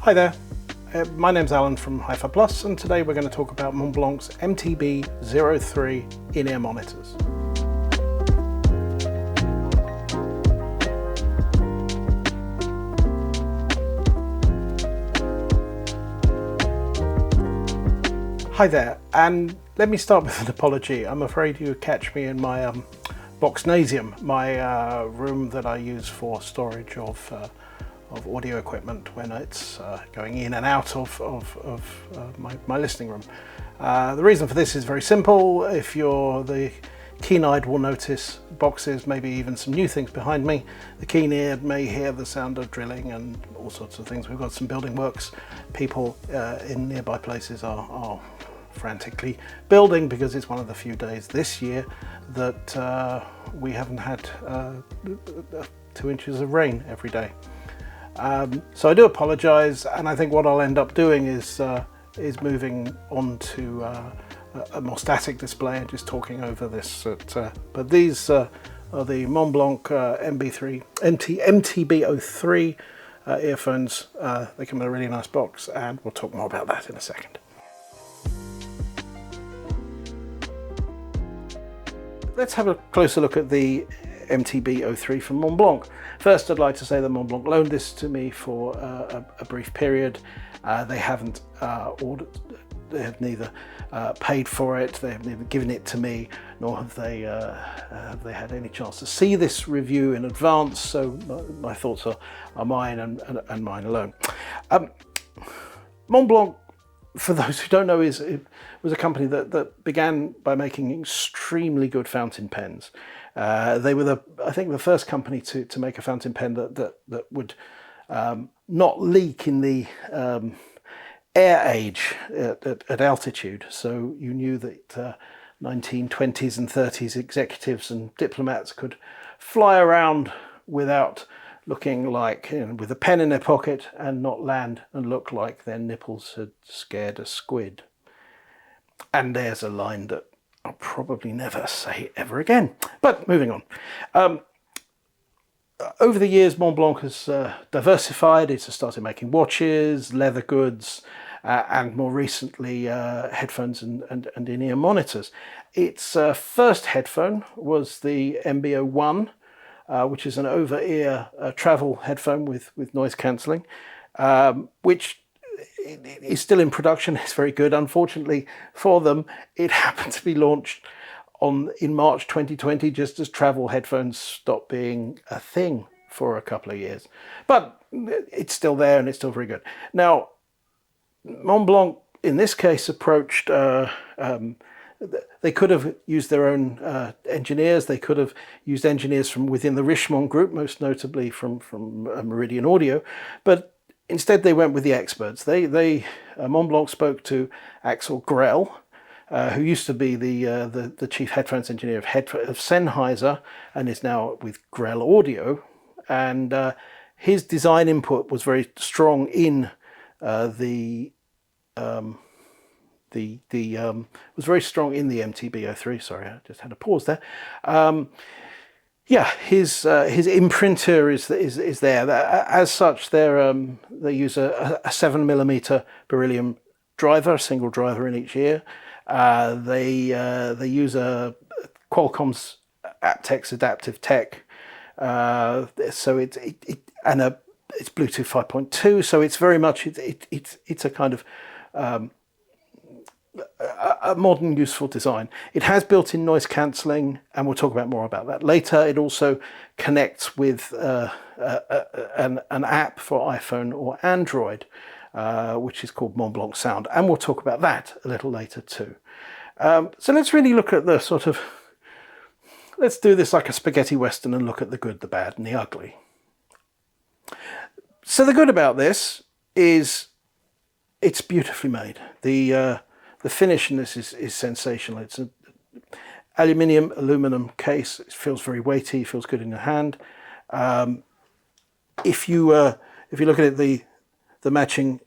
Hi there, my name's Alan from Hi-Fi Plus, and today we're going to talk about Montblanc's MTB 03 in-ear monitors. Hi there, and let me start with an apology. I'm afraid you catch me in my Boxnasium, my room that I use for storage of audio equipment when it's going in and out of my listening room. The reason for this is very simple. If you're the keen-eyed will notice boxes, maybe even some new things behind me. The keen-eared may hear the sound of drilling and all sorts of things. We've got some building works. People in nearby places are frantically building because it's one of the few days this year that we haven't had 2 inches of rain every day. So I do apologise, and I think what I'll end up doing is moving on to a more static display and just talking over this. But these are the Montblanc MTB 03 earphones. They come in a really nice box, and we'll talk more about that in a second. Let's have a closer look at the MTB 03 from Montblanc. First, I'd like to say that Montblanc loaned this to me for a brief period. They haven't ordered, they have neither paid for it, they have neither given it to me, nor have they had any chance to see this review in advance, so my thoughts are mine and mine alone. Montblanc, for those who don't know, was a company that began by making extremely good fountain pens. They were I think the first company to make a fountain pen that would not leak in the air age at altitude. So you knew that 1920s and 30s executives and diplomats could fly around without looking like, with a pen in their pocket, and not land and look like their nipples had scared a squid. And there's a line that I'll probably never say ever again. But moving on. Over the years, Montblanc has diversified. It has started making watches, leather goods, and more recently headphones and in-ear monitors. Its first headphone was the MB01, which is an over-ear travel headphone with noise cancelling, which is still in production. It's very good. Unfortunately for them, it happened to be launched in March 2020, just as travel headphones stopped being a thing for a couple of years. But it's still there, and it's still very good. Now, Montblanc, in this case, approached... they could have used their own engineers. They could have used engineers from within the Richemont group, most notably from Meridian Audio. But instead, they went with the experts. Montblanc spoke to Axel Grell, who used to be the chief headphones engineer of Sennheiser and is now with Grell Audio. And his design input was very strong in the MTB 03. Sorry, I just had a pause there. His imprinter is there. As such, they use a 7mm beryllium driver, a single driver in each ear. They use a Qualcomm's aptX adaptive tech. So it's Bluetooth 5.2. So it's very much it's a kind of a modern, useful design. It has built-in noise cancelling, and we'll talk about more about that later. It also connects with an app for iPhone or Android, which is called Montblanc Sound, and we'll talk about that a little later too. So let's really look at the let's do this like a spaghetti western and look at the good, the bad, and the ugly. So the good about this is it's beautifully made. The finish in this is sensational. It's an aluminum case. It feels very weighty. Feels good in your hand. If you look at it, the matching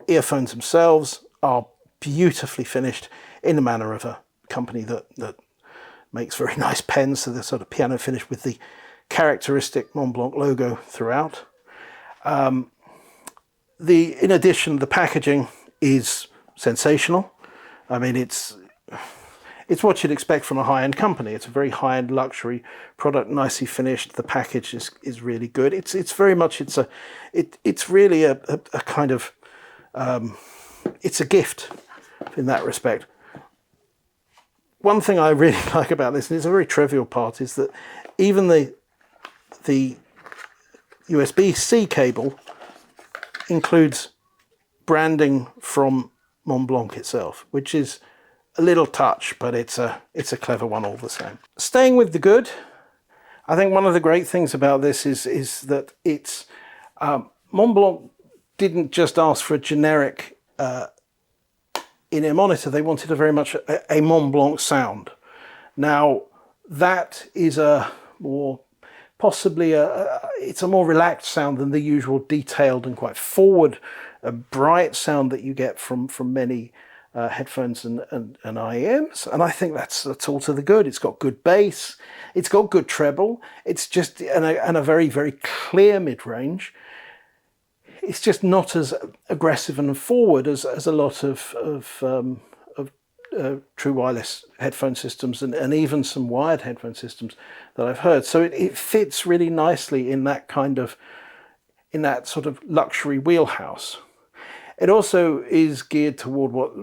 earphones themselves are beautifully finished in the manner of a company that makes very nice pens. So they're sort of piano finish with the characteristic Montblanc logo throughout. In addition, the packaging is sensational. I mean, it's what you'd expect from a high-end company. It's a very high-end luxury product, nicely finished. The package is really good. It's very much it's really a kind of it's a gift in that respect. One thing I really like about this, and it's a very trivial part, is that even the USB-C cable includes branding from Montblanc itself, which is a little touch, but it's a clever one all the same. Staying with the good, I think one of the great things about this is that it's Montblanc didn't just ask for a generic in-ear monitor. They wanted a very much a Montblanc sound. Now that is a more possibly it's a more relaxed sound than the usual detailed and quite forward, bright sound that you get from many headphones and IEMs, and I think that's all to the good. It's got good bass, it's got good treble, it's just and a very, very clear mid-range. It's just not as aggressive and forward as a lot of true wireless headphone systems and even some wired headphone systems that I've heard. So it fits really nicely in that sort of luxury wheelhouse. It also is geared toward what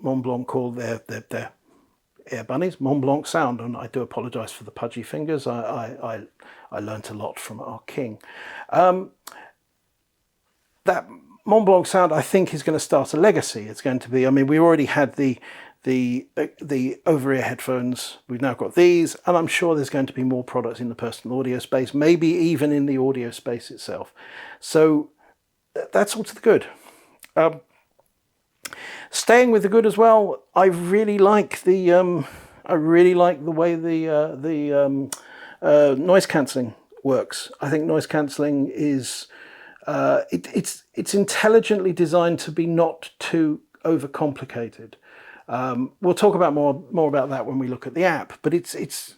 Montblanc call their Air Bunnies, Montblanc sound, and I do apologise for the pudgy fingers. I learnt a lot from our king. That Montblanc sound, I think, is going to start a legacy. It's going to be, I mean, we already had the over-ear headphones. We've now got these, and I'm sure there's going to be more products in the personal audio space, maybe even in the audio space itself. So that's all to the good. Staying with the good as well, I really like the way the noise cancelling works. I think noise cancelling is it's intelligently designed to be not too overcomplicated. We'll talk about more about that when we look at the app, but it's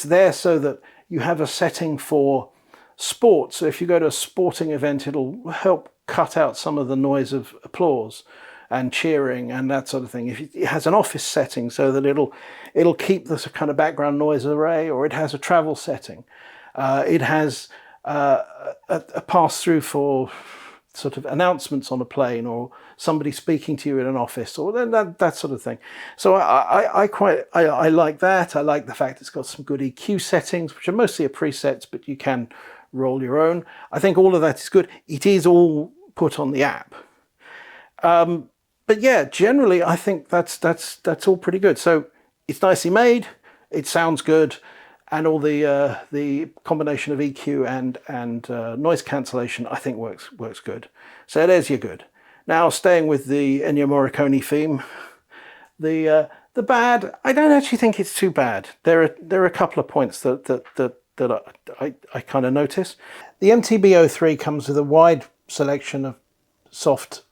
there so that you have a setting for sport. So if you go to a sporting event, it'll help cut out some of the noise of applause and cheering and that sort of thing. If it has an office setting so that it'll keep this kind of background noise array, or it has a travel setting. It has a pass-through for sort of announcements on a plane, or somebody speaking to you in an office, or that sort of thing. So I like that. I like the fact it's got some good EQ settings, which are mostly presets, but you can roll your own. I think all of that is good. It is all put on the app. But yeah, generally I think that's all pretty good. So it's nicely made, it sounds good, and all the combination of EQ and noise cancellation I think works good. So there's your good. Now, staying with the Ennio Morricone theme, the bad, I don't actually think it's too bad. There are a couple of points that I kind of notice. The MTB 03 comes with a wide selection of soft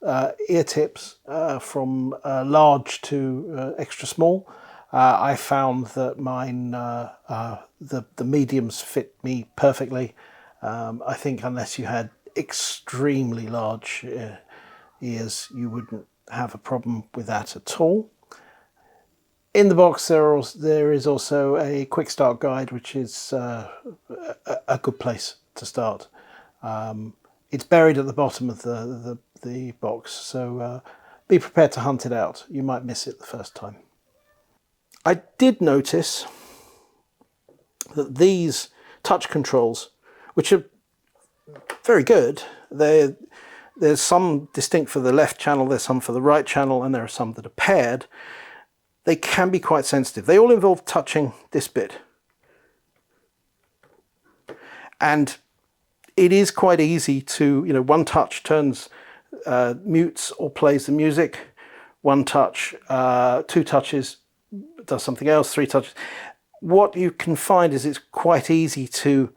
ear tips from large to extra small. I found that mine, the mediums fit me perfectly. I think unless you had extremely large ears, you wouldn't have a problem with that at all. In the box, there is also a quick start guide, which is a good place to start. It's buried at the bottom of the box, so be prepared to hunt it out. You might miss it the first time. I did notice that these touch controls, which are very good, there's some distinct for the left channel, there's some for the right channel, and there are some that are paired. They can be quite sensitive. They all involve touching this bit. And it is quite easy to, one touch turns, mutes or plays the music. One touch, two touches does something else, three touches. What you can find is it's quite easy to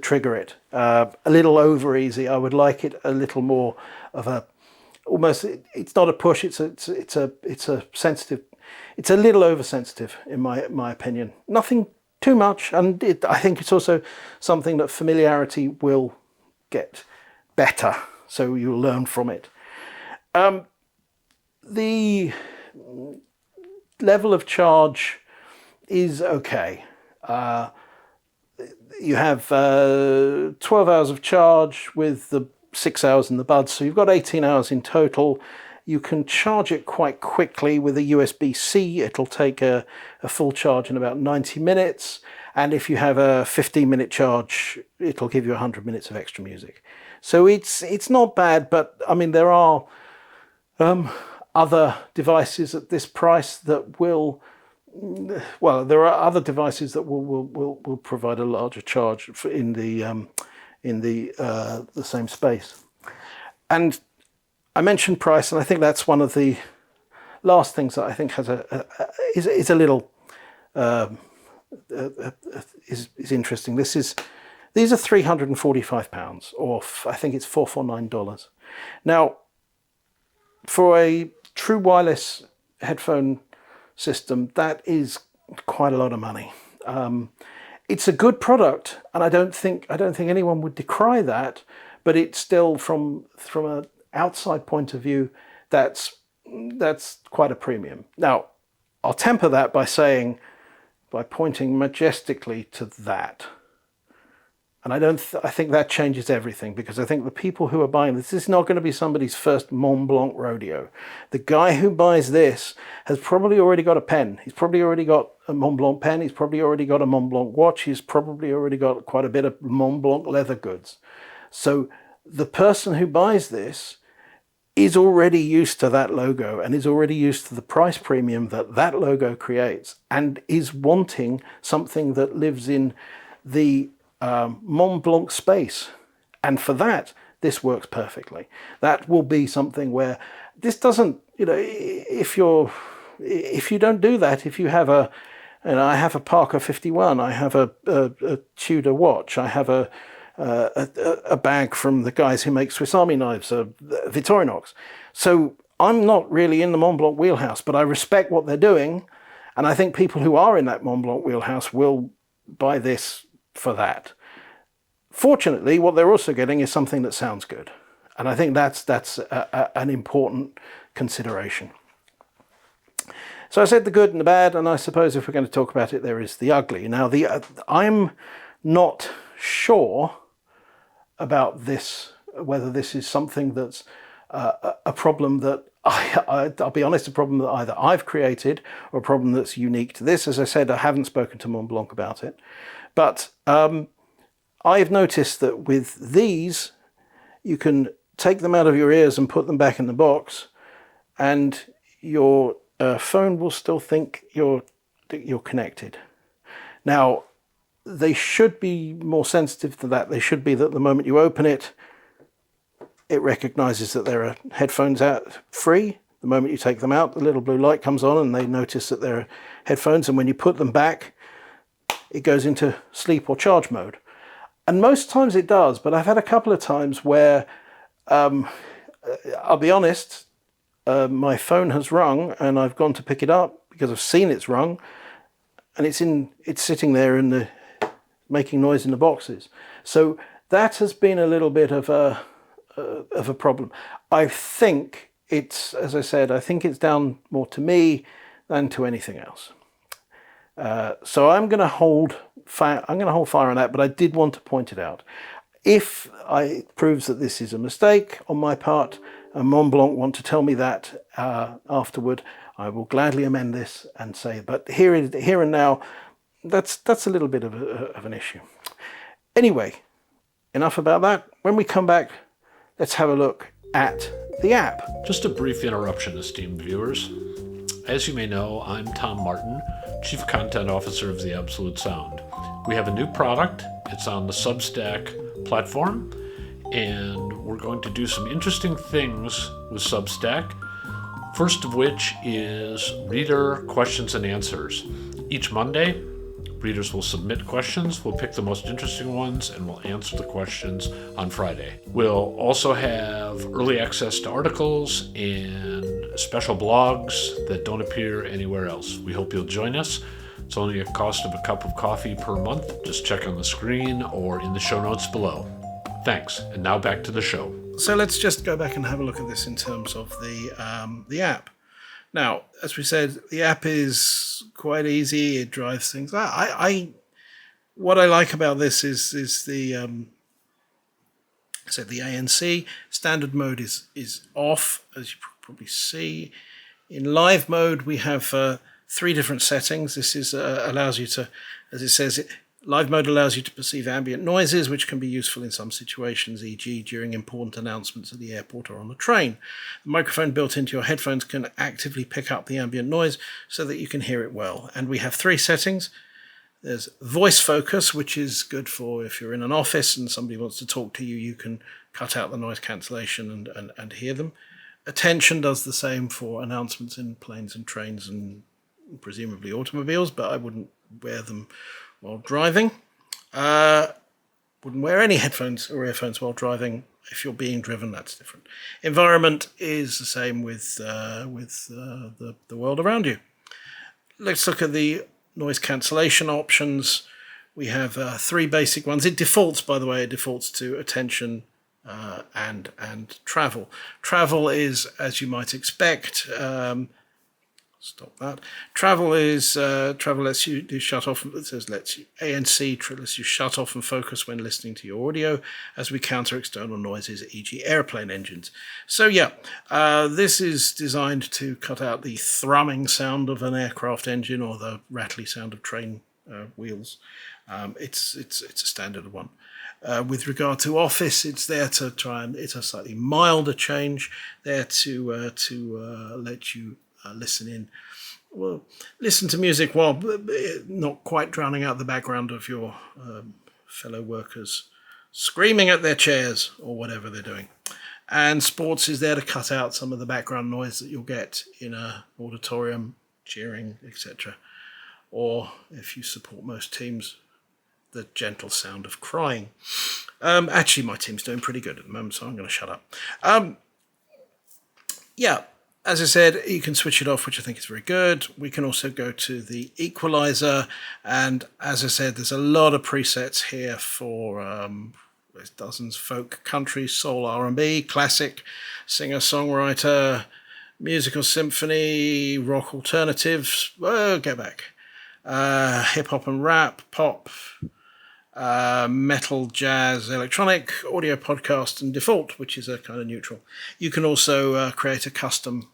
trigger it. A little over easy. I would like it a little more of a, almost, it's not a push, it's a sensitive, it's a little oversensitive in my opinion. Nothing too much, and I think it's also something that familiarity will get better so you'll learn from it. The level of charge is okay. You have 12 hours of charge with the 6 hours in the buds, so you've got 18 hours in total. You can charge it quite quickly with a USB-C. It'll take a full charge in about 90 minutes. And if you have a 15-minute charge, it'll give you 100 minutes of extra music. So it's not bad, but I mean, there are other devices at this price that will, well, there are other devices that will provide a larger charge in the same space. And I mentioned price, and I think that's one of the last things that I think has is a little is interesting. These are £345, or I think it's $449. Now, for a true wireless headphone system, that is quite a lot of money. It's a good product, and I don't think anyone would decry that. But it's still, from an outside point of view, that's quite a premium. Now, I'll temper that by pointing majestically to that. And I think that changes everything, because I think the people who are buying this is not going to be somebody's first Montblanc rodeo. The guy who buys this has probably already got a pen. He's probably already got a Montblanc pen. He's probably already got a Montblanc watch. He's probably already got quite a bit of Montblanc leather goods. So the person who buys this is already used to that logo and is already used to the price premium that logo creates, and is wanting something that lives in the Montblanc space. And for that, this works perfectly. That will be something where this doesn't, if you don't do that, if you have I have a Parker 51, I have a Tudor watch, I have a bag from the guys who make Swiss Army knives, Victorinox. So I'm not really in the Montblanc wheelhouse, but I respect what they're doing, and I think people who are in that Montblanc wheelhouse will buy this for that. Fortunately, what they're also getting is something that sounds good, and I think that's an important consideration. So I said the good and the bad, and I suppose if we're going to talk about it, there is the ugly. Now, I'm not sure about this, whether this is something that's a problem that I'll be honest, a problem that either I've created or a problem that's unique to this. As I said, I haven't spoken to Montblanc about it, but I've noticed that with these, you can take them out of your ears and put them back in the box, and your phone will still think that you're connected. Now, they should be more sensitive to that. They should be that the moment you open it, it recognizes that there are headphones out free. The moment you take them out, the little blue light comes on and they notice that there are headphones. And when you put them back, it goes into sleep or charge mode. And most times it does, but I've had a couple of times where, I'll be honest, my phone has rung and I've gone to pick it up because I've seen it's rung, and it's sitting there making noise in the boxes. So that has been a little bit of a problem. I think it's, as I said, I think it's down more to me than to anything else. So I'm going to hold fire on that, but I did want to point it out. If it proves that this is a mistake on my part, and Montblanc want to tell me that afterward, I will gladly amend this and say, but here and now, that's a little bit of an issue. Anyway, enough about that. When we come back, let's have a look at the app. Just a brief interruption, esteemed viewers. As you may know, I'm Tom Martin, Chief Content Officer of The Absolute Sound. We have a new product. It's on the Substack platform, and we're going to do some interesting things with Substack. First of which is reader questions and answers. Each Monday, readers will submit questions. We'll pick the most interesting ones and we'll answer the questions on Friday. We'll also have early access to articles and special blogs that don't appear anywhere else. We hope you'll join us. It's only a cost of a cup of coffee per month. Just check on the screen or in the show notes below. Thanks, and now back to the show. So let's just go back and have a look at this in terms of the app. Now, as we said, the app is quite easy. It drives things. What I like about this is the the ANC standard mode is off, as you probably see. In live mode, we have 3 different settings. This is allows you to, as it says, live mode allows you to perceive ambient noises, which can be useful in some situations, e.g. during important announcements at the airport or on the train. The microphone built into your headphones can actively pick up the ambient noise so that you can hear it well. And we have 3 settings. There's voice focus, which is good for if you're in an office and somebody wants to talk to you, you can cut out the noise cancellation and hear them. Attention does the same for announcements in planes and trains and presumably automobiles, but I wouldn't wear them while driving. Wouldn't wear any headphones or earphones while driving. If you're being driven, that's different. Environment is the same with the world around you. Let's look at the noise cancellation options. We have 3 basic ones. It defaults, by the way, it defaults to attention and travel. Travel is, as you might expect, stop that. Travel lets you shut off. It says ANC lets you shut off and focus when listening to your audio, as we counter external noises, e.g. airplane engines. So yeah, this is designed to cut out the thrumming sound of an aircraft engine or the rattly sound of train wheels. It's a standard one. With regard to Office, it's there to try and it's a slightly milder change there to let you listen in. Well, listen to music while not quite drowning out the background of your fellow workers screaming at their chairs or whatever they're doing. And Sports is there to cut out some of the background noise that you'll get in an auditorium, cheering, etc. Or if you support most teams, the gentle sound of crying. Actually, my team's doing pretty good at the moment, so I'm going to shut up. Yeah. As I said, you can switch it off, which I think is very good. We can also go to the equalizer. And as I said, there's a lot of presets here for there's dozens: folk, country, soul, R&B, classic, singer-songwriter, musical symphony, rock alternatives. Whoa, go back. Hip-hop and rap, pop, metal, jazz, electronic, audio, podcast, and default, which is a kind of neutral. You can also create a custom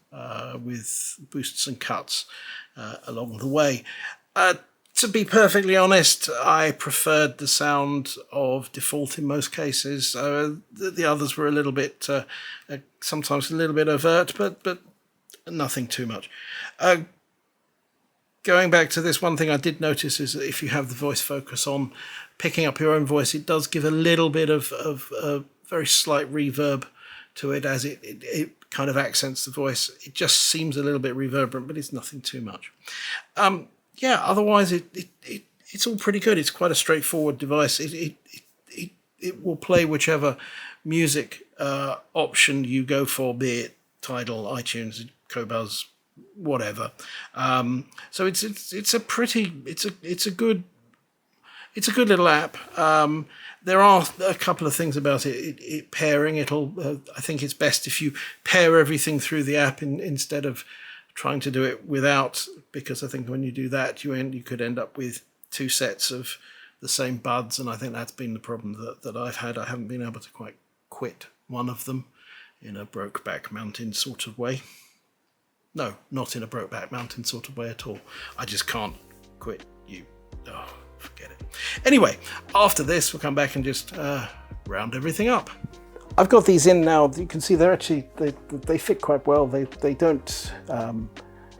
with boosts and cuts along the way. To be perfectly honest, I preferred the sound of default in most cases. The others were a little bit, sometimes a little bit overt, but nothing too much. Going back to this, one thing I did notice is that if you have the voice focus on, picking up your own voice, it does give a little bit of very slight reverb to it, as it kind of accents the voice. It just seems a little bit reverberant, but it's nothing too much. Otherwise it's all pretty good. It's quite a straightforward device. It will play whichever music option you go for, be it Tidal, iTunes, Qobuz, whatever. So it's a good little app. There are a couple of things about it pairing. I think it's best if you pair everything through the app instead of trying to do it without, because I think when you do that, you could end up with 2 sets of the same buds, and I think that's been the problem that I've had. I haven't been able to quite quit one of them in a Brokeback Mountain sort of way. No, not in a Brokeback Mountain sort of way at all. I just can't quit you. Oh, forget it. Anyway, after this, we'll come back and just round everything up. I've got these in now. You can see they're actually, they fit quite well. They don't,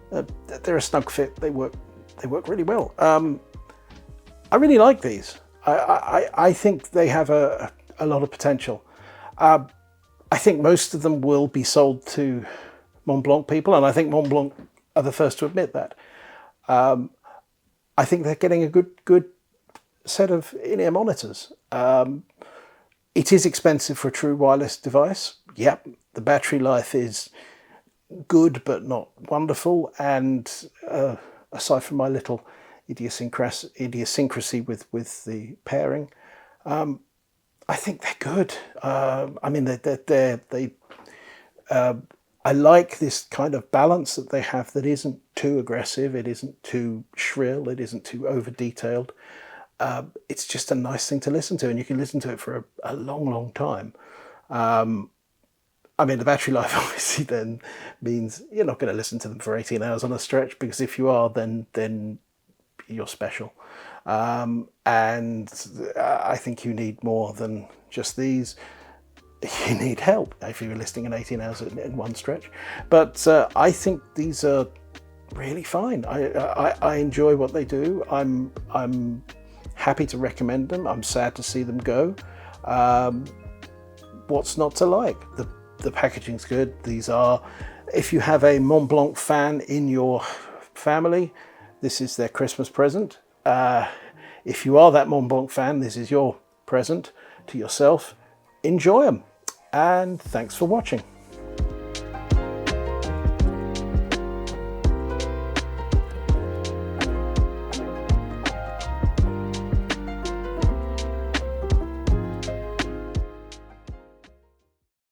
they're a snug fit. They work really well. I really like these. I think they have a lot of potential. I think most of them will be sold to Montblanc people, and I think Montblanc are the first to admit that. I think they're getting a good set of in-ear monitors. It is expensive for a true wireless device. Yep, the battery life is good but not wonderful, and aside from my little idiosyncrasy with the pairing, I think they're good. I mean, I like this kind of balance that they have that isn't too aggressive, it isn't too shrill, it isn't too over detailed. It's just a nice thing to listen to, and you can listen to it for a long, long time. I mean, the battery life obviously then means you're not going to listen to them for 18 hours on a stretch, because if you are, then you're special. And I think you need more than just these. You need help if you're listening in 18 hours in one stretch. But I think these are really fine. I enjoy what they do. I'm happy to recommend them. I'm sad to see them go. What's not to like? The packaging's good. These are, if you have a Montblanc fan in your family, this is their Christmas present. If you are that Montblanc fan, this is your present to yourself. Enjoy them, and thanks for watching.